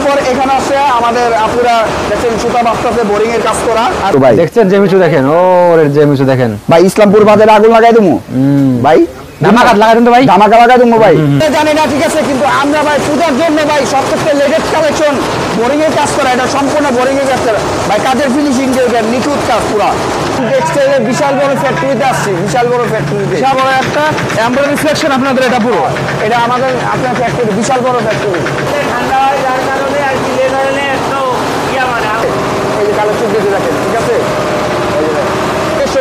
পর এখানে আছে আমাদের আপুরা দেখেন সুতা বাস্তাতে বোরিং এর কাজ করা। আর ভাই দেখছেন জেমিচু দেখেন, ওরে জেমিচু দেখেন ভাই, ইসলামপুর বাজারে আগুন লাগাই দেবো ভাই, ধামাকা লাগাই দেন তো ভাই, ধামাকা লাগাই দেবো ভাই। জানি না ঠিক আছে, কিন্তু আমরা ভাই পূজার জন্য ভাই সবথেকে লেটেস্ট কালেকশন বোরিং এর কাজ করা, এটা সম্পূর্ণ বোরিং এর কাজ করা ভাই, কাজের ফিনিশিং দেখবেন নিখুঁত কাজ পুরা। টেক্সটাইলের বিশাল বড় ফ্যাক্টরিতে আসছি, বিশাল বড় ফ্যাক্টরিতে, বিশাল বড় একটা এমব্রয়ডারি সেকশন আপনাদের, এটা পুরো এটা আমাদের আপনার ফ্যাক্টরি, বিশাল বড় ফ্যাক্টরি। ঠান্ডা হয় যার কারণে আর কি লেট হলে একটু ইয়া মানে এই যে কালেকশন দেখে রাখেন, ঠিক আছে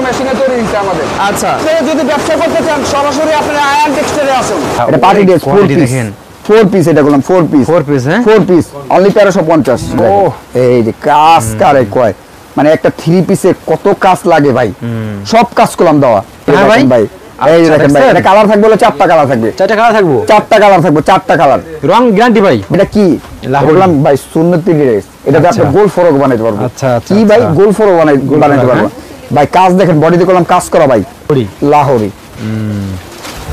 মেশিনে তৈরি দিচ্ছে আমাদের। আচ্ছা, যদি ব্যবসা করতে চান সরাসরি আপনারা আয়ান টেক্সটাইলে আসুন। এটা পার্টি ড্রেস, 4 পিস দেখেন, 4 পিস, এটা বললাম 4 পিস, 4 পিস হ্যাঁ, 4 পিস অনলি 1350। ও এই যে কাজ কারে কয়, মানে একটা 3 পিসে কত কাজ লাগে ভাই, সব কাজ করলাম দেওয়া। হ্যাঁ ভাই ভাই, এই দেখেন ভাই, এটা কালার থাকবে বলে 4টা কালার থাকবে, 4টা কালার থাকবে, 4টা কালার থাকবে, 4টা কালার, রং গ্যারান্টি ভাই। এটা কি বললাম ভাই, সুন্নতি ড্রেস, এটাতে আপনি গোল ফরক বানাইতে পারবেন। আচ্ছা কি ভাই, গোল ফরক বানাইতে পারবেন ভাই। কাজ দেখেন, বডিতে করলাম কাজ করা ভাই, লাহোরি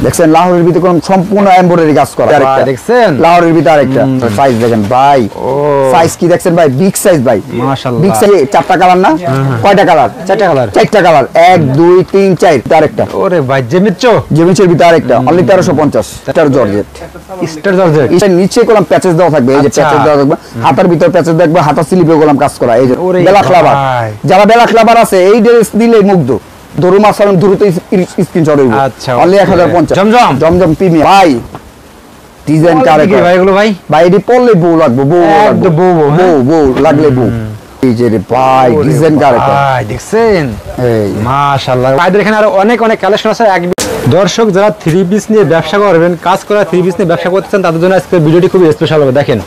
দেখছেন, লাহোরের ভিতরে কোন সম্পূর্ণ এমব্রয়ডারি কাজ করা, দেখছেন লাহোরের ভিতরে আরেকটা সাইজ দেখেন ভাই, সাইজ কি দেখছেন ভাই, বিগ সাইজ ভাই, মাশাআল্লাহ বিগ সাইজ। 4টা কালার না, কয়টা কালার, 4টা কালার, 4টা কালার, 1 2 3 4 আরেকটা, ওরে ভাই জেমিচের ভিতরে আরেকটা only 1350। Star georgette, star georgette, এটা নিচে কোলাম প্যাচেস দেওয়া থাকবে, এই যে প্যাচেস দেওয়া থাকবে, হাতার ভিতরে প্যাচেস দেখবে, হাতা স্লিপে কোলাম কাজ করা, এই যে বেলা ক্লাবার, যারা বেলা ক্লাবার আছে এই ড্রেস দিলে মুগ্ধ, দরুম আসলাম দ্রুত স্ক্রিনশট হইব। আচ্ছা অনলি 1050। জমজম জমজম প্রিমিয়াম ভাই, ডিজাইন কারে ভাই এগুলো ভাই, ভাই এডি পড়লে বউ লাগবে, বউ একদম বউ লাগলে বউ। এই যে রে ভাই ডিজাইন কারে ভাই, দেখছেন এই মাশাআল্লাহ। ভাইদের এখানে আরো অনেক অনেক কালেকশন আছে। দর্শক যারা 3 পিস নিয়ে ব্যবসা করবেন, কাজ করা 3 পিস নিয়ে ব্যবসা করতেছেন, তাদের জন্য আজকে ভিডিওটি খুব স্পেশাল হবে। দেখেন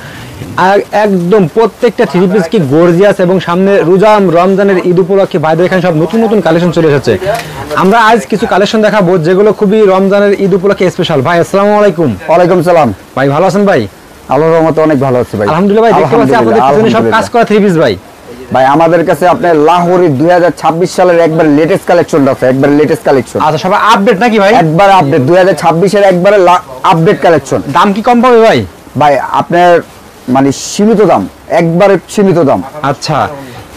আর একদম প্রত্যেকটা 3 পিস কি গর্জিয়াস, এবং সামনে রমজানের ঈদ উপলক্ষে ভাইদের এখানে সব নতুন নতুন কালেকশন চলে এসেছে। আমরা আজ কিছু কালেকশন দেখাবো যেগুলো খুবই রমজানের ঈদ উপলক্ষে স্পেশাল। ভাই আসসালামু আলাইকুম। ওয়ালাইকুম সালাম ভাই, ভালো আছেন ভাই? আল্লাহর রহমতে অনেক ভালো আছি ভাই, আলহামদুলিল্লাহ। ভাই দেখতে পাচ্ছি আপনাদের পিছনে সব কাজ করা 3 পিস ভাই। ভাই আমাদের কাছে আপনার লাহোরি 2026 সালের একবার লেটেস্ট কালেকশন আছে, একবার লেটেস্ট কালেকশন। আচ্ছা সব আপডেট নাকি ভাই? একবার আপডেট, 2026 এর একবারে আপডেট কালেকশন। দাম কি কম পাবে ভাই? ভাই আপনার মানে সীমিত দাম, একবারে সীমিত দাম। আচ্ছা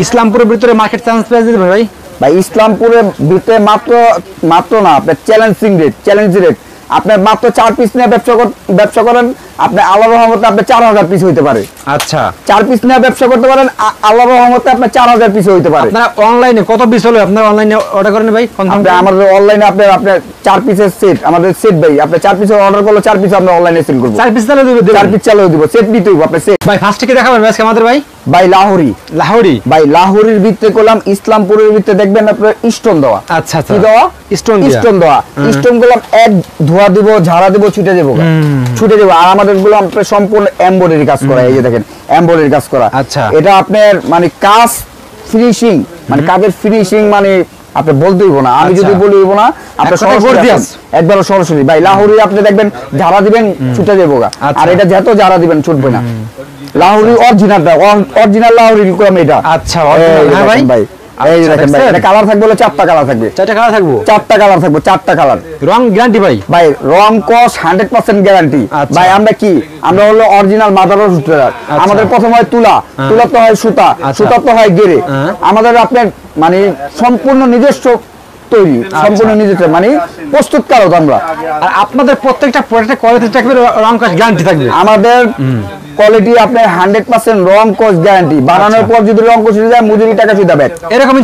ইসলামপুরের ভিতরে মার্কেট চান্স প্রাইস দিবেন ভাই? ভাই ইসলামপুরের ভিতরে মাত্র না, আপনার চ্যালেঞ্জিং রেট, আপনার মাত্র 4 পিস নিয়ে ব্যবসা করেন, আপনি আল্লাহর রহমতে আপনি 4000 পিস হইতে পারে। আচ্ছা 4 পিস নিয়ে ব্যবসা করতে পারেন, আল্লাহর রহমতে আপনি 4000 পিস হইতে পারে। আপনারা অনলাইনে কত পিস হলো আপনারা অনলাইনে অর্ডার করেন ভাই? আমাদের অনলাইনে আপনার 4 পিসের সেট, আমাদের সেট ভাই, আপনি 4 পিসের অর্ডার করলে 4 পিস আমরা অনলাইনে সেল করব। 4 পিস চালু দিব, 4 পিস চালু দিব, সেট নিতে হবে আপনি সেট। ভাই ফার্স্টে কি দেখাবেন আজকে আমাদের ভাই? ভাই লাহোরি ভাই, লাহোরির ভিতরে করলাম, ইসলামপুরের ভিতরে দেখবেন আপনার স্টোন দেওয়া। আচ্ছা কি দেওয়া? স্টোন দেওয়া। স্টোন গুলো এক ধোয়া দিব, ঝাড়া দিব, ছুটে দেব। আর আমাদের গুলো আপনার সম্পূর্ণ এমব্রয়ডারি কাজ করা, এই যে দেখেন এমব্রয়ডারি কাজ করা। আচ্ছা এটা আপনার মানে কাজ ফিনিশিং, মানে কাজের ফিনিশিং মানে আপনি বলতে হইব না, আমি যদি বলি হইব না, আপনি সরাসরি একবার সরাসরি ভাই লাহোরি আপনি দেখবেন ঝাড়া দিবেন, ছুটে দেব। আর এটা যত ঝাড়া দিবেন ছুটবে না। লাহোরি অরিজিনাল লাহোরি কোন এটা? আচ্ছা অরিজিনাল ভাই। এই দেখেন ভাই, এটা কালার থাকবে বলে 4টা কালার থাকবে, 4টা কালার থাকবে, 4টা কালার থাকবে, 4টা কালার। রং গ্যারান্টি ভাই? ভাই রং কস 100% গ্যারান্টি ভাই। আমরা কি, আমরা হলো অরিজিনাল মাদারও সুতা, আমাদের প্রথম হয় তুলা তো হয় সুতা তো হয় গেরে। আমাদের আপনার মানে সম্পূর্ণ নিজস্ব তৈরি, সম্পূর্ণ নিজস্ব মানে প্রস্তুতকারক আমরা। আর আপনাদের প্রত্যেকটা প্রোডাক্টের কোয়ালিটি থাকবে, রং কস গ্যারান্টি থাকবে। আমাদের কোয়ালিটি আপনার 100% রং কস গ্যারান্টি, বানানোর পর যদি রং কস হয়ে যায় মজুরি টাকা সুদা ব্যাক, এরকম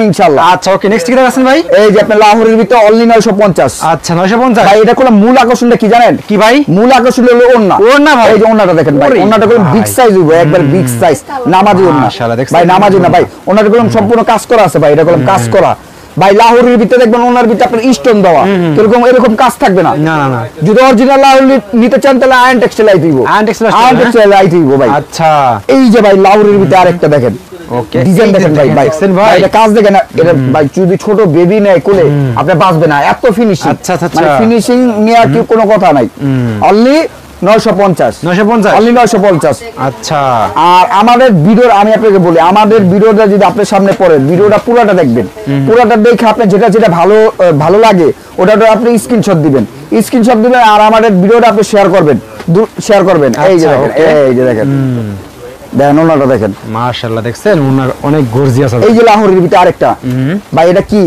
ইনশাআল্লাহ। আচ্ছা ওকে, নেক্সট কি দেখাচ্ছেন ভাই? এই যে আপনার লাহোরের ভিতরে অনলি 950। আচ্ছা 950 ভাই। এটা কোন মূল আকর্ষণটা কি জানেন? কি ভাই মূল আকর্ষণ হলো ওন্না ভাই। এই যে ওন্নাটা দেখেন ভাই, ওন্নাটা কোন বিগ সাইজ হবে, একবার বিগ সাইজ, নামাজি ওন্না ভাই, নামাজি না ভাই, ওন্নাটা কোন সম্পূর্ণ কাজ করা আছে ভাই, এটা কোন কাজ করা ভাই। লাহোরের ভিতরে দেখবেন ওনার ভিতরে আপনার স্টোন দেওয়া, এরকম কাজ থাকবে না। যদি অরিজিনাল লাহোরি নিতে চান তাহলে আয়ন টেক্সটাইল আইতে হইব, ভাই। আচ্ছা এই যে ভাই লাহোরের ভিতরে আরেকটা দেখেন, ওকে ডিজাইন দেখেন ভাই, ভাই এটা কাজ দেখেন এটা ভাই, যদি ছোট বেবি নেয় কোলে আপনি বাঁচবে না, এত ফিনিশিং। আচ্ছা মানে ফিনিশিং নিয়ে কি কোনো কথা নাই। Only 950 only 950। আচ্ছা আর আমাদের ভিডিওর আমি আপনাকে বলি, আমাদের ভিডিওটা যদি আপনার সামনে পড়ে, ভিডিওটা পুরোটা দেখবেন, পুরোটা দেখে আপনি যেটা ভালো লাগে ওটা আপনি স্ক্রিনশট দিবেন, স্ক্রিনশট দিবেন আর আমাদের ভিডিওটা আপনি শেয়ার করবেন, এই যে দেখেন, এই যে দেখেন, দেখেন ওনাটা দেখেন, মাশাআল্লাহ দেখছেন ওনার অনেক গর্জিয়াস আছে। এই যে লাহোরের ভিতরে আরেকটা ভাই, এটা কি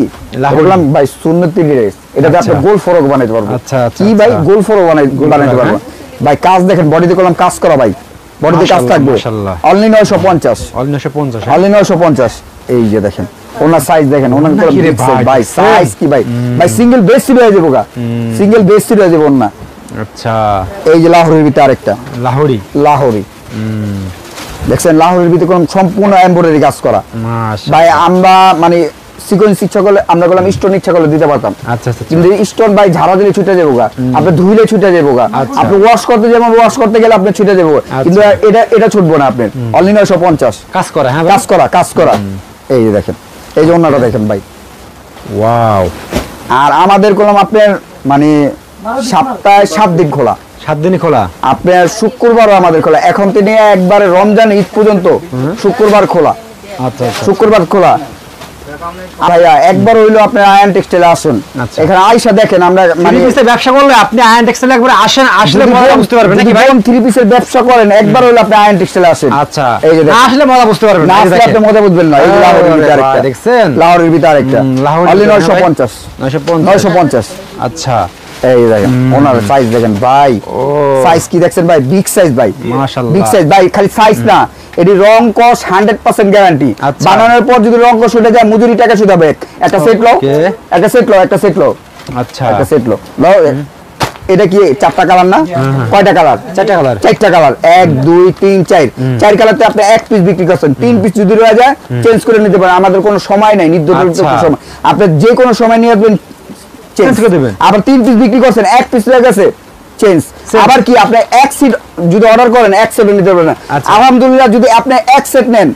বললাম ভাই, সুন্নতি ড্রেস, এটাতে আপনি গোল ফরক বানাইতে পারবেন। কি ভাই, গোল ফরক বানাইতে পারবেন ভাই। কাজ দেখেন, বডিতে কলম কাজ করা ভাই, বডিতে কাজ থাকবে। Only 950, only 950। এই যে দেখেন ওনার সাইজ দেখেন, ওনার কলম ভাই, সাইজ কি ভাই, ভাই সিঙ্গেল বেস্ট হয়ে যাবো গা, সিঙ্গেল বেস্ট হয়ে যাবো না। আচ্ছা, এই যে লাহোরের ভিতরে আরেকটা, লাহোরি দেখছেন, লাহোরের ভিতরে কোন সম্পূর্ণ এমব্রয়ডারি কাজ করা ভাই। আমরা মানে সিকোয়েন্স ইচ্ছা করলে, আমরা বললাম স্টোন ইচ্ছা করলে দিতে পারতাম। আচ্ছা, কিন্তু স্টোন ভাই ঝাড়া দিলে ছুটে যাবো গা, আপনি ধুইলে ছুটে যাবো গা, আপনি ওয়াশ করতে যেমন ওয়াশ করতে গেলে আপনি ছুটে যাবো, কিন্তু এটা ছুটবো না আপনার। অনলি 950 কাজ করা, হ্যাঁ কাজ করা। এই যে দেখেন, এই যে ওনাটা দেখেন ভাই, ওয়াও। আর আমাদের কলম আপনার মানে সপ্তাহে 7 দিন খোলা, 7 দিনই খোলা। আপনার শুক্রবারও আমাদের খোলা, এখন থেকে একবারে রমজান ঈদ পর্যন্ত শুক্রবার খোলা। আচ্ছা, শুক্রবার খোলা ভাইয়া। একবার হইলো আপনার আয়ন টেক্সটাইলে আসুন, এখানে আয়সা দেখেন। আমরা মানে ব্যবসা করলে আপনি আয়ন টেক্সটাইলে একবার আসেন, আসলে মজা বুঝতে পারবেন নাকি ভাই? 3 পিসের ব্যবসা করেন, একবার হইলো আপনি আয়ন টেক্সটাইলে আসেন। আচ্ছা, এই যে আসলে মজা বুঝতে পারবেন না, আসলে আপনি মজা বুঝবেন না। এই যে লাহোরের ভিতরে আরেকটা দেখছেন, লাহোরের ভিতরে আরেকটা অনলি 950। আচ্ছা, এই দেখেন ওনার সাইজ দেখেন ভাই, সাইজ কি দেখছেন ভাই, বিগ সাইজ ভাই, মাশাআল্লাহ বিগ সাইজ ভাই। খালি সাইজ না, এটি রং কস 100% গ্যারান্টি। বানানোর পর যদি রং কস উঠে যায়, মজুরি টাকা শুধাবে। একটা সেট লও, একটা সেট লও। আচ্ছা, একটা সেট লও। এটা কি 4টা কালার না? কয়টা কালার? 4টা কালার। 1 2 3 4 4 কালারতে আপনি 1 পিস বিক্রি করছেন, 3 পিস যদি রয়ে যায় চেঞ্জ করে নিতে পারেন। আমাদের কোনো সময় নাই, নির্ধারিত সময়, আপনি যে কোনো সময় নিয়ে আসবেন, চেঞ্জ করে দিবেন। আবার 3 পিস বিক্রি করছেন, 1 পিস রয়ে গেছে, চেঞ্জ। আবার কি আপনি 1 সেট যদি অর্ডার করেন, 1 সেট নিতে পারবেন। আলহামদুলিল্লাহ, যদি আপনি 1 সেট নেন,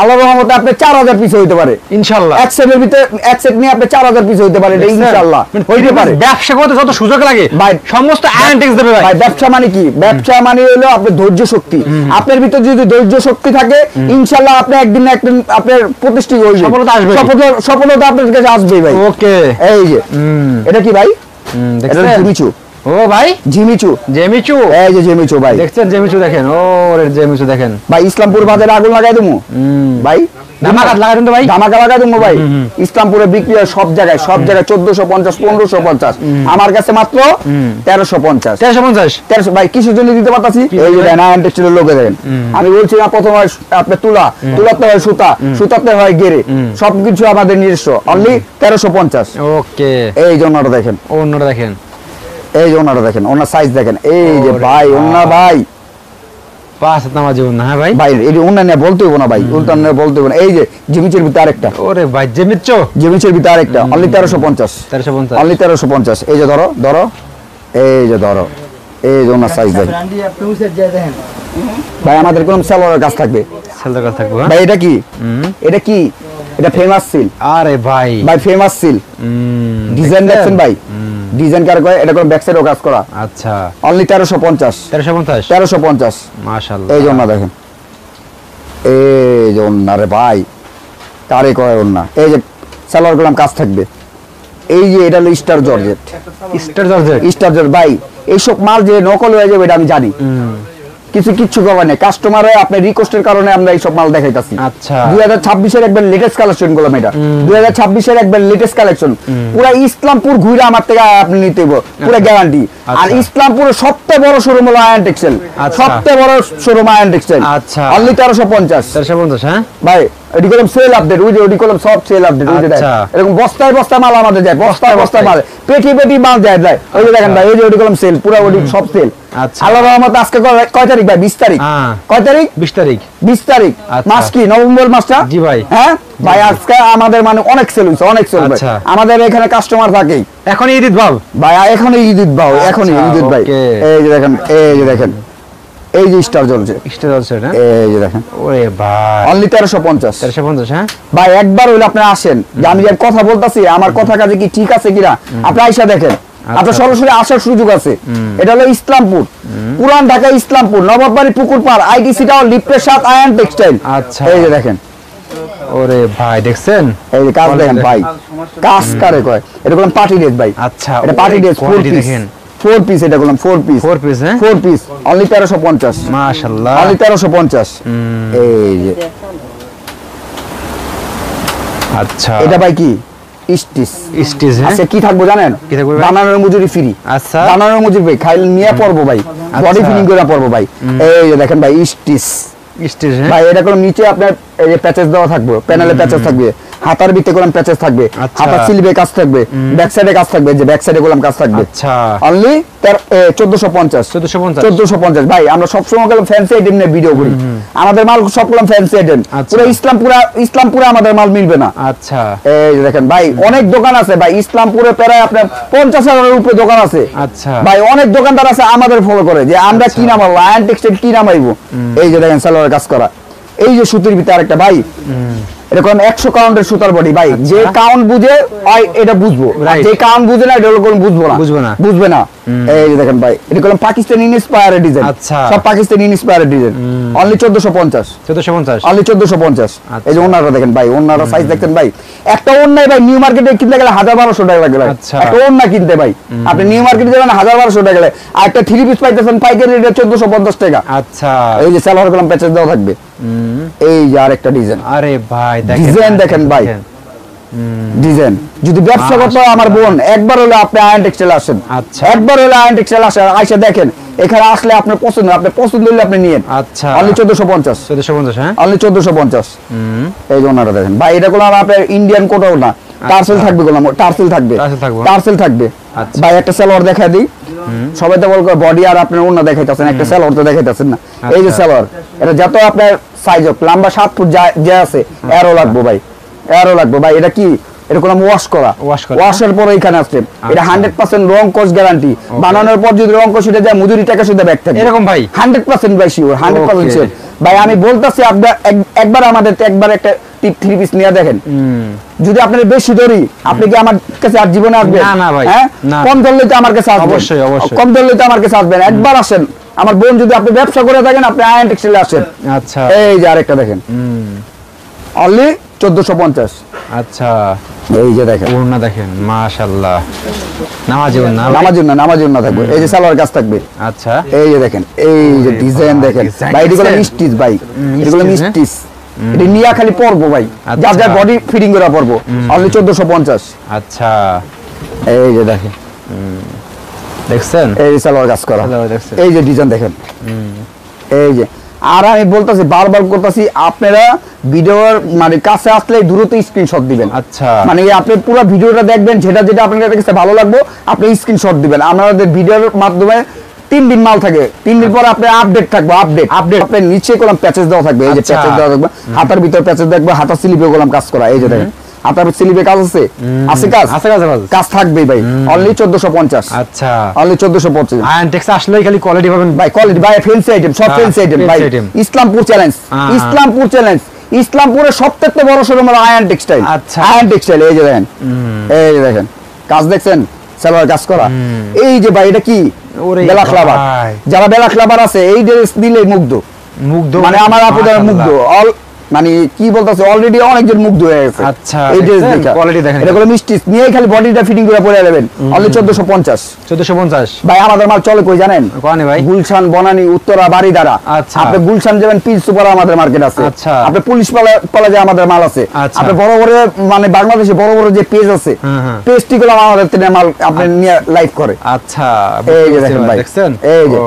আল্লাহর রহমতে আপনি 4000 পিস হইতে পারে ইনশাআল্লাহ। 1 সেটের ভিতরে 1 সেট নিয়ে আপনি 4000 পিস হইতে পারে, এটা ইনশাআল্লাহ হইতে পারে। ব্যবসা করতে যত সুযোগ লাগে ভাই, সমস্ত আয়ন টেক্স দেবে ভাই। ব্যবসা মানে কি? ব্যবসা মানে হলো আপনার ধৈর্য শক্তি। আপনার ভিতরে যদি ধৈর্য শক্তি থাকে, ইনশাআল্লাহ আপনি একদিন না একদিন আপনার প্রতিষ্ঠিত হইবে, সফলতা আসবে, সফলতা আপনার কাছে আসবেই ভাই। ওকে, এই যে এটা কি ভাই? এটা জিমিচু। ও ভাই, জিমিচু, এই যে জিমিচু ভাই, দেখছেন জিমিচু দেখেন, ওরে জিমিচু দেখেন ভাই। ইসলামপুর বাজারে আগুন লাগাই দেবো ভাই, ধামাকা লাগাই দেবো ভাই, ধামাকা লাগাই দেবো ভাই। ইসলামপুরে বিক্রি হয় সব জায়গায় 1450 1550, আমার কাছে মাত্র 1350 ভাই। কিসের জন্য দিতে পারতাছি? এই যে আয়ন টেক্সটাইলের লোকে দেখেন, আমি বলছি না প্রথমে আপনার তুলাতে হয় সুতা, সুতাতে হয় গেরে, সবকিছু আমাদের নিজস্ব। অনলি 1350। ওকে, এই জন্যটা দেখেন, অন্যটা দেখেন, এই যে ওনাটা দেখেন, ওনার সাইজ দেখেন। এই যে ভাই ওনা ভাই, পাঁচ নামাজ জীবন না ভাই, ভাই এই ওনা নিয়ে বলতে হইব না ভাই, উল্টা নিয়ে বলতে হইব না। এই যে জিমিচের ভিতরে আরেকটা, ওরে ভাই জিমিচের ভিতরে আরেকটা অনলি 1350, অনলি 1350। এই যে ধরো, এই যে ধরো, এই যে ওনার সাইজ দেখেন ভাই। আমাদের কোন সেলরের কাজ থাকবে, ভাই। এটা কি? এটা কি? এটা ফেমাস সিল। আরে ভাই, ফেমাস সিল ডিজাইন দেখছেন ভাই, ডিজাইন কার কয়, এটা কোন ব্যাক সাইডও কাজ করা। আচ্ছা, অনলি 1350 মাশাআল্লাহ। এই জন্য দেখেন, এই জন্য রে ভাই, কারে কয় ওন্না। এই যে সালোয়ার গলাম কাজ থাকবে। এই যে এটা হলো স্টার জর্জেট ভাই। এইসব মাল যে নকল হয়ে যাবে এটা আমি জানি, কিচ্ছু করার নেই। কাস্টমার আপনার রিকোয়েস্টের কারণে আমরা এইসব মাল দেখাইতাছি। আচ্ছা, 2026 এর একবার লেটেস্ট কালেকশন গুলো, এটা 2026 এর একবার লেটেস্ট কালেকশন। পুরো ইসলামপুর ঘুরে আমার থেকে আপনি নিতে হবে, পুরো গ্যারান্টি। আর ইসলামপুরের সবচেয়ে বড় শোরুম হলো আয়ন টেক্সটাইল, সবচেয়ে বড় শোরুম আয়ন টেক্সটাইল। আচ্ছা, অনলি 1350। হ্যাঁ ভাই, এডি কলম সেল আপডেট, ওই যে ওডি কলম সব সেল আপডেট, ওই যে এরকম বস্তায় মাল আমাদের যায়, বস্তায় মাল, পেটি মাল যায়। ওই যে দেখেন ভাই, এই যে ওডি কলম সেল, পুরো ওডি সব সেল। আল্লাহর রহমতে আজকে কয় তারিখ ভাই? 20 তারিখ। কয় তারিখ? 20 তারিখ। মাস কি? নভেম্বর মাসটা। জি ভাই। হ্যাঁ ভাই, আজকে আমাদের মানে অনেক সেল হইছে, অনেক সেল ভাই। আমাদের এখানে কাস্টমার থাকে এখন ঈদ ভাই, এখন ঈদ ভাই, এখন ঈদ ভাই। এই যে দেখেন, এই যে দেখেন, এই যে স্টার জ্বলছে না, এই যে দেখেন, ওরে ভাই অনলি 1350। হ্যাঁ ভাই, একবার হইলে আপনি আসেন, যে আমি যে কথা বলতাছি আমার কথা কাজে কি ঠিক আছে কিনা আপনি আইসা দেখেন, আপনার সরাসরি আসার সুযোগ আছে। এটা হলো ইসলামপুর, পুরান ঢাকা ইসলামপুর, নবাববাড়ি পুকুর পাড়, আইটিসি টাওয়ার, লিফটের সাথে আয়ন টেক্সটাইল। আচ্ছা, এই যে দেখেন, ওরে ভাই দেখছেন, এই যে কাজ দেখেন ভাই, কাজ কারে কয়, এটা কোন পার্টি ড্রেস ভাই। আচ্ছা, এটা পার্টি ড্রেস, 4 পিস, 4 পিস এটা করলাম 4 পিস 4 পিস হ্যাঁ 4 পিস অনলি 1350 মাশাআল্লাহ অনলি 1350 এই যে আচ্ছা এটা ভাই কি স্টিচ স্টিচ হ্যাঁ আচ্ছা কি থাকবো জানেন কি থাকবে ভাই? বানানোর মজুরি ফ্রি আচ্ছা বানানোর মজুরি ভাই খাইলে নিয়ে পড়বো ভাই বডি ফিলিং করে পড়বো ভাই এই যে দেখেন ভাই স্টিচ স্টিচ হ্যাঁ ভাই এটা কোনো নিচে আপনার এই যে প্যাচেস দেওয়া থাকবে প্যানেলে প্যাচেস থাকবে হাতার ভিতরে কোলাম প্যাচেস থাকবে আচ্ছা। হাতার স্লিভে কাজ থাকবে ব্যাক সাইডে কাজ থাকবে যে ব্যাক সাইডে কোলাম কাজ থাকবে আচ্ছা অনলি 1450 1450 1450 ভাই আমরা সব সময় গেলাম ফ্যান্সি আইটেম নিয়ে ভিডিও করি আমাদের মাল সব গেলাম ফ্যান্সি আইটেম আচ্ছা। পুরো ইসলামপুরে আমাদের মাল মিলবে না আচ্ছা এই যে দেখেন ভাই অনেক দোকান আছে ভাই ইসলামপুরে প্রায় আপনার 50,000 উপরে দোকান আছে আচ্ছা ভাই অনেক দোকানদার আছে আমাদের ফলো করে যে আমরা কি নামাবো আয়ন টেক্সটাইল কি নামাইবো এই যে দেখেন সালোয়ার কাজ করা এই যে সুতির ভিতরে আরেকটা ভাই এরকম 100 কাউন্টের সুতার বডি ভাই যে কাউন্ট বুঝে এটা বুঝবো আর যে কাউন্ট বুঝে না এটা কোন বুঝবো না বুঝবে না এই যে দেখেন ভাই এটা কোন পাকিস্তানি ইন্সপায়ার্ড ডিজাইন আচ্ছা। সব Pakistani inspired design only 1450 1450 only 1450 এই যে ওনারা দেখেন ভাই ওনারা সাইজ দেখেন ভাই একটা ওন্নাই ভাই নিউ মার্কেটে কিনতে গেলে 1200 টাকা লাগে ভাই আচ্ছা। একটা ওন্না কিনতে ভাই আপনি নিউ মার্কেটে যাবেন 1200 টাকা লাগে আর একটা থ্রি পিস পাইতেছেন পাইকারি রেটে 1450 টাকা আচ্ছা এই যে সালোয়ার কলম প্যাচেস দেওয়া থাকবে এই যে আরেকটা ডিজাইন আরে ভাই দেখেন ডিজাইন দেখেন ভাই ডিজাইন যদি ব্যবসা করতে হয় আমার বোন একবার হলে আপনি আয়ন টেক্সটাইল আসেন আচ্ছা। একবার হলে আয়ন টেক্সটাইল আসেন আইসা দেখেন এখানে আসলে আপনার পছন্দ হলে আপনি নিয়েন আচ্ছা অনলি 1450 1450 হ্যাঁ অনলি 1450 এই যে ওনারা দেখেন ভাই এটা কোনো আপনার ইন্ডিয়ান কোটাও না টার্সেল থাকবে গোলাম টার্সেল থাকবে টার্সেল থাকবে আচ্ছা। ভাই একটা সালোয়ার দেখা দিই সবাই তো বলবে বডি আর আপনার ওন্না দেখাইতেছেন একটা সালোয়ার তো দেখাইতেছেন না এই যে সালোয়ার এটা যত আপনার সাইজ হোক লম্বা 7 ফুট যা আছে এরও লাগবে ভাই এরও লাগবে ভাই এটা কি এটা কোনো ওয়াশ করা ওয়াশের পরে এখানে আসছে এটা 100% রং কোর্স গ্যারান্টি বানানোর পর যদি রং কোর্স উঠে যায় মজুরি টাকা শুধু ব্যাক থাকে এরকম ভাই 100% ভাই শিওর 100% শিওর ভাই আমি বলতাছি আপনি একবার আমাদের একবার একটা টিপ থ্রি পিস নিয়ে দেখেন যদি আপনার বেশি ধরি আপনি কি আমার কাছে আর জীবনে আসবেন না ভাই হ্যাঁ কম ধরলে তো আমার কাছে আসবেন অবশ্যই অবশ্যই কম ধরলে তো আমার কাছে আসবেন একবার আসেন আমার বোন যদি আপনি ব্যবসা করে থাকেন আপনি আয়ন টেক্সটাইলে আসেন আচ্ছা এই যে আরেকটা দেখেন অনলি 1450 আচ্ছা এই যে দেখেন ওড়না দেখেন মাশাআল্লাহ নামাজের না থাকবে এই যে সালোয়ার কাজ থাকবে আচ্ছা এই যে দেখেন এই যে ডিজাইন দেখেন ভাই এগুলো মিস্টিস ভাই এগুলো মিস্টিস এটা নিয়া খালি পরবো ভাই যার যার বডি ফিটিং করে পরবো অনলি 1450 আচ্ছা এই যে দেখেন দেখছেন এই যে সালোয়ার কাজ করা সালোয়ার দেখছেন। এই যে ডিজাইন দেখেন এই যে আর আমি বলতাছি বারবার করতেছি আপনারা ভিডিওর মানে কাছে আসলে দ্রুত স্ক্রিনশট দিবেন আচ্ছা মানে আপনি পুরো ভিডিওটা দেখবেন যেটা আপনাদের কাছে ভালো লাগবে আপনি স্ক্রিনশট দিবেন আমাদের ভিডিওর মাধ্যমে 3 দিন মাল থাকে 3 দিন পর আপনি আপডেট থাকবে আপডেট আপনি নিচে কোলাম প্যাচেস দেওয়া থাকবে এই যে আচ্ছা। প্যাচেস দেওয়া থাকবে হাতার ভিতর প্যাচেস দেখবে হাতার স্লিপে কোলাম কাজ করা এই যে দেখেন হাতার স্লিপে কাজ আছে কাজ থাকবে ভাই অনলি 1450 আচ্ছা অনলি 1450 আয়ন টেক্স আসলেই খালি কোয়ালিটি পাবেন ভাই কোয়ালিটি ভাই ফেন্সি আইটেম সব ফেন্সি আইটেম ভাই ইসলামপুর চ্যালেঞ্জ ইসলামপুরের সবথেকে বড় শোরুম হলো আয়ন টেক্সটাইল আচ্ছা। আয়ন টেক্সটাইল এই যে দেখেন এই যে দেখেন কাজ দেখছেন সালোয়ার কাজ করা এই যে ভাই এটা কি বেলা ক্লাবার যারা বেলা ক্লাবার আছে এই ড্রেস দিলে মুগ্ধ মানে আমার আপুদের মুগ্ধ অল মানে কি বলতাছে অলরেডি অনেকজন মুগ্ধ হয়ে গেছে আচ্ছা এই ড্রেস দেখে কোয়ালিটি দেখেন এটা গুলো মিষ্টি নিয়ে খালি বডিটা ফিটিং করে পরে নেবেন অনলি 1450 ভাই আমাদের মাল চলে কই জানেন কোনে ভাই গুলশান বনানী উত্তরা বাড়িদারা আচ্ছা আপনি গুলশান যাবেন পিস সুপার আমাদের মার্কেট আছে আচ্ছা আপনি পুলিশ প্লাজা আমাদের মাল আছে আপনি বড় বড় মানে বাংলাদেশে বড় বড় যে পেজ আছে পেজটি গুলো আমাদের থেকে মাল আপনি নিয়ে লাইভ করে আচ্ছা এই যে দেখেন ভাই দেখছেন এই যে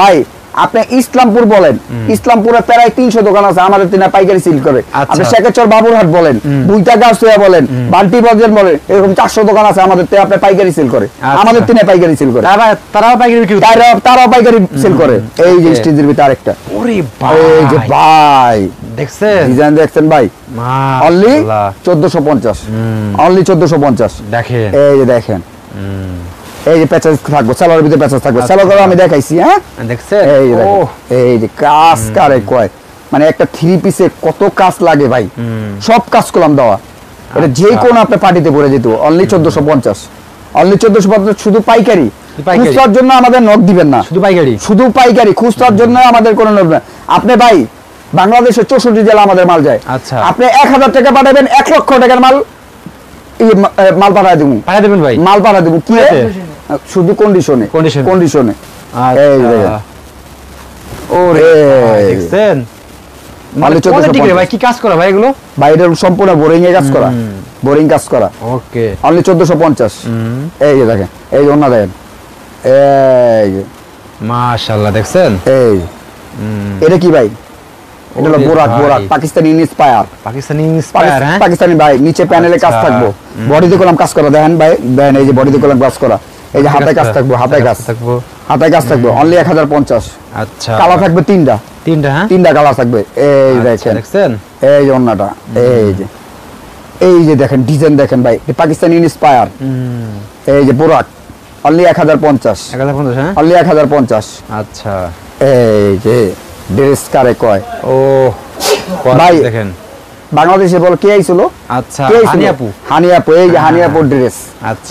ভাই আপনি ইসলামপুর বলেন ইসলামপুরে প্রায় 300 দোকান আছে আমাদের তিনা পাইকারি সিল করে আপনি শেখেচর বাবুরহাট বলেন বুইতা গাছয়া বলেন বান্টি বাজার বলেন এরকম 400 দোকান আছে আমাদের তে আপনি পাইকারি সিল করে আমাদের তিনা পাইকারি সিল করে তারাও পাইকারি বিক্রি তারাও পাইকারি সিল করে এই যে স্টেজের ভিতরে আরেকটা ওরে ভাই এই যে ভাই দেখছেন ডিজাইন দেখছেন ভাই অনলি মাশাআল্লাহ 1450 অনলি 1450 দেখেন এই যে দেখেন এই যে প্যাচেস থাকবে সালোয়ারের ভিতরে প্যাচেস থাকবে সালোয়ার আমি দেখাইছি হ্যাঁ দেখছেন এই যে দেখেন এই যে কাজ করে কয় মানে একটা থ্রি পিসে কত কাজ লাগে ভাই সব কাজ করলাম দেওয়া এটা যে কোন আপনি পার্টিতে পড়ে যেত অনলি 1450 অনলি 1450 শুধু পাইকারি খুচরার জন্য আমাদের নক দিবেন না শুধু পাইকারি খুচরার জন্য আমাদের কোনো নক না আপনি ভাই বাংলাদেশের 64 জেলা আমাদের মাল যায় আচ্ছা আপনি 1000 টাকা পাঠাবেন 1 লক্ষ টাকার মাল এই মাল পাঠায় দেবো ভাই মাল পাঠায় দেবো কি শুধু কন্ডিশনে কন্ডিশনে এই দেখেন ওরে দেখছেন মানে 1450 ভাই কি কাজ করা ভাই এগুলো ভাই এটা সম্পূর্ণ বোরিং এ কাজ করা বোরিং কাজ করা ওকে অনলি 1450 এই যে দেখেন এই ওন্না দেখেন এই যে মাশাআল্লাহ দেখছেন এই এটা কি ভাই এটা হলো বোরাক পাকিস্তানি ইন্সপায়ার হ্যাঁ পাকিস্তানি ভাই নিচে প্যানেলে কাজ থাকবো বডিতে কলম কাজ করা দেখেন ভাই দেখেন এই যে বডিতে কলম কাজ করা এই যে হাতে কাজ থাকবো হাতে কাজ থাকবে অনলি 1050 আচ্ছা কালার থাকবে তিনটা হ্যাঁ তিনটা কালার থাকবে এই দেখেন এই যে ওন্নাটা এই যে দেখেন ডিজাইন দেখেন ভাই পাকিস্তানি ইন্সপায়ার এই যে বোরাক অনলি 1050 হ্যাঁ অনলি 1050 আচ্ছা এই যে ড্রেস কারে কয় ও ভাই দেখেন বাংলাদেশে বল কে আইছিল আচ্ছা হানি আপু এই যে হানি আপু ড্রেস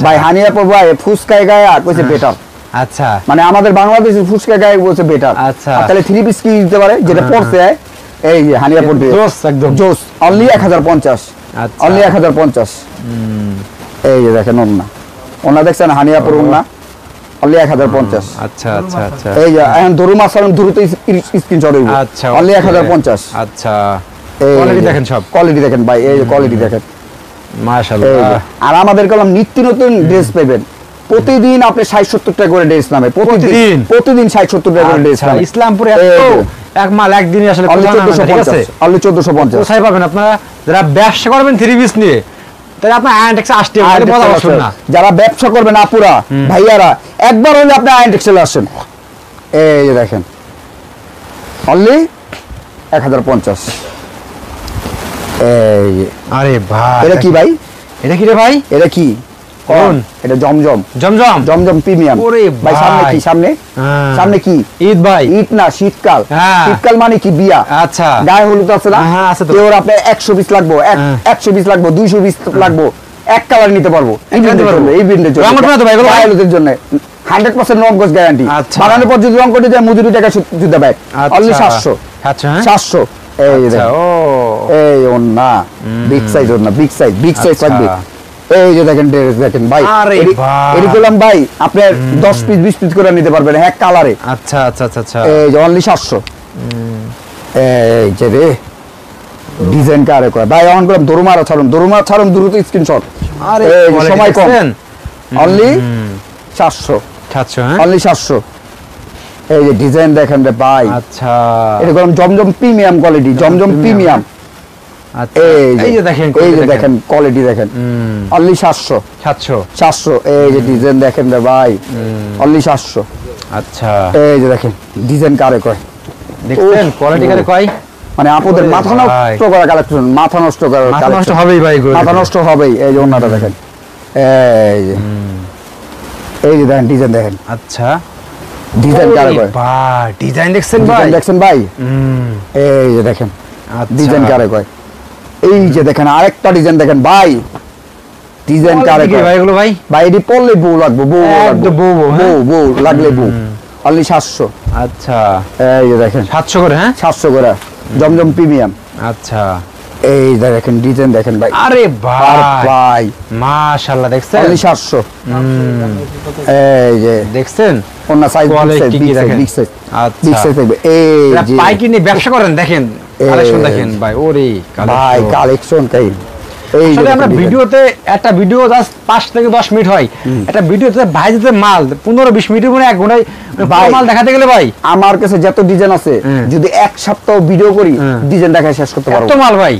ভাই হানি আপু ভাই ফুসকায় গায়ে কইছে বেটার আচ্ছা মানে আমাদের বাংলাদেশের ফুসকা গায়ে বলছে বেটার আচ্ছা তাহলে থ্রি পিস কি দিতে পারে যেটা পড়ছে এই যে হানি আপু ড্রেস জোস একদম জোস অনলি 1050 আচ্ছা অনলি 1050 এই যে দেখেন ওন্না দেখছেন হানি আপুর ওন্না অনলি 1050 আচ্ছা আচ্ছা আচ্ছা এই যে এখন ধরু মাসারন দ্রুত স্ক্রিনশট হইব আচ্ছা অনলি 1050 আচ্ছা কোয়ালিটি দেখেন সব কোয়ালিটি দেখেন ভাই এই যে কোয়ালিটি দেখেন মাশাআল্লাহ আর আমাদের কলম নিত্য নতুন ড্রেস পাবেন প্রতিদিন আপনি 60-70 টাকা করে ড্রেস নামে প্রতিদিন 60-70 টাকা করে ড্রেস নামে ইসলামপুরে এত এক মাল একদিনই আসলে অনলি 1450 অনলি 1450 কোথায় পাবেন আপনারা যারা ব্যবসা করবেন থ্রি পিস নিয়ে তাহলে আপনার আয়নটেক্সে আসতে হবে বলা আসবে না যারা ব্যবসা করবেন আপুরা ভাইয়ারা একবার হলে আপনি আয়নটেক্সে আসেন এই যে দেখেন অনলি 1050 এই আরে ভাই এটা কি ভাই এটা কি রে ভাই এটা কি কোন এটা জমজম প্রিমিয়াম ভাই সামনে কি সামনে কি ঈদ ভাই ঈদ না শীতকাল শীতকাল মানে কি বিয়া আচ্ছা গায়ে হলুদ আছে না হ্যাঁ আছে তো এর আপনি 120 লাগবে 120 লাগবে 220 লাগবে এক কালার নিতে পারবো এই ব্র্যান্ডের জন্য রং করতে তো ভাই এগুলো গায়ে হলুদের জন্য 100% রং কোর্স গ্যারান্টি বানানোর পর যদি রং করতে যায় মজুরি টাকা দিতে হবে অনলি 700 আচ্ছা 700 এই দেখেন এই ওন্না বিগ সাইজ থাকবে এই যে দেখেন ড্রেস দেখেন ভাই এরকম ভাই আপনার 10 পিস 20 পিস করে নিতে পারবেন এক কালারে আচ্ছা আচ্ছা আচ্ছা এই যে অনলি 700 এই যে রে ডিজাইন কারে কয় ভাই অন করলাম দরুমার ছাড়ুন দ্রুত স্ক্রিনশট আরে সময় কম অনলি 700 হ্যাঁ অনলি 700 এই যে ডিজাইন দেখেন রে ভাই আচ্ছা এরকম জমজম প্রিমিয়াম কোয়ালিটি জমজম প্রিমিয়াম আচ্ছা এই যে দেখেন কোয়ালিটি দেখেন অনলি 700 এই যে ডিজাইন দেখেন রে ভাই অনলি 700 আচ্ছা এই যে দেখেন ডিজাইন কারে কয় দেখছেন কোয়ালিটি কারে কয় মানে আপনাদের মাথা নষ্ট করা কালেকশন মাথা নষ্ট হবেই ভাই মাথা নষ্ট হবেই এই যে ওন্নাটা দেখেন এই যে দেখেন ডিজাইন দেখেন আচ্ছা ডিজাইন কারে কয় ভাই ডিজাইন দেখছেন ভাই এই যে দেখেন ডিজাইন কারে কয় এই যে দেখেন আরেকটা ডিজাইন দেখেন ভাই ডিজাইন কারে কয় ভাই এগুলো ভাই এডি পড়লে বউ লাগবে বউ লাগলে বউ অনলি 700 আচ্ছা এই যে দেখেন 700 করে হ্যাঁ 700 করে জমজম প্রিমিয়াম আচ্ছা এই দেখেন ডিজাইন দেখেন ভাই আরে ভাই মাশাআল্লাহ দেখছেন অনলি 700 এই যে দেখছেন ওন্না সাইজ বিগ সাইজ আচ্ছা এই যে পাইকারি নিয়ে ব্যবসা করেন দেখেন কালেকশন দেখেন ভাই ওরে ভাই কালেকশন কাই আসলে আমরা ভিডিওতে একটা ভিডিও জাস্ট 5 থেকে 10 মিনিট হয় একটা ভিডিওতে ভাই যেতে মাল 15-20 মিনিটের মধ্যে এক ঘন্টায় মাল দেখাতে গেলে ভাই আমার কাছে যত ডিজাইন আছে যদি এক সপ্তাহ ভিডিও করি ডিজাইন দেখায় শেষ করতে পারবো এত মাল ভাই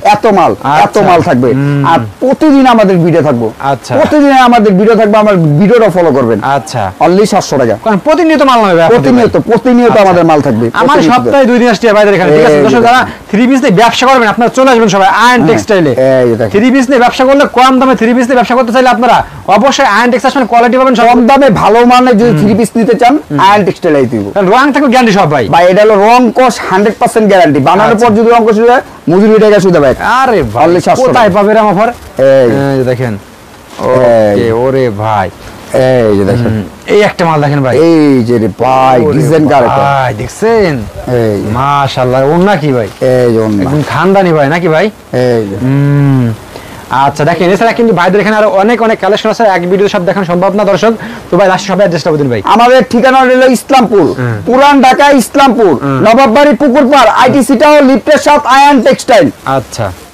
এত মাল থাকবে আর প্রতিদিন আমাদের ভিডিও থাকবে আচ্ছা প্রতিদিন আমাদের ভিডিও থাকবে আমার ভিডিওটা ফলো করবেন আচ্ছা অনলি 700 টাকা কারণ প্রতিনিয়ত মাল নয় ভাই প্রতিনিয়ত আমাদের মাল থাকবে আমার সপ্তাহে 2 দিন আসছে ভাইদের এখানে ঠিক আছে দর্শক যারা থ্রি পিস নিয়ে ব্যবসা করবেন আপনারা চলে আসবেন সবাই আয়ন টেক্সটাইলে থ্রি পিস নিয়ে ব্যবসা করলে কম দামে থ্রি পিস নিয়ে ব্যবসা করতে চাইলে আপনারা অবশ্যই আয়ন টেক্সটাইল কোয়ালিটি পাবেন কম দামে ভালো মানের যদি থ্রি পিস নিতে চান আয়ন টেক্সটাইল দিব রং থাকবে গ্যারান্টি সব ভাই এটা হলো রং কস 100% গ্যারান্টি বানানোর পর যদি রং কস হয় মজুরি টাকা শুধু ভাই আরে ভাই কোথায় পাবে এরকম অফার এই যে দেখেন ওকে ওরে ভাই এই যে দেখেন এই একটা মাল দেখেন ভাই এই যে রে ভাই ডিজাইন কার ভাই দেখছেন এই মাশাআল্লাহ ওন্না কি ভাই এই যে ওন্না একদম খানদানি ভাই নাকি ভাই এই যে আচ্ছা দেখেন এছাড়া কিন্তু ভাইদের এখানে আরো অনেক অনেক কালেকশন আছে, এক ভিডিও সব দেখানো সম্ভব না দর্শক। তো ভাই লাস্টে সবাই অ্যাড্রেসটা বলুন ভাই। আমাদের ঠিকানা হলো ইসলামপুর, পুরান ঢাকা ইসলামপুর, নবাববাড়ি পুকুরপাড়, আইটিসি টাওয়ার লিফটের সাথে আয়ান টেক্সটাইল। আচ্ছা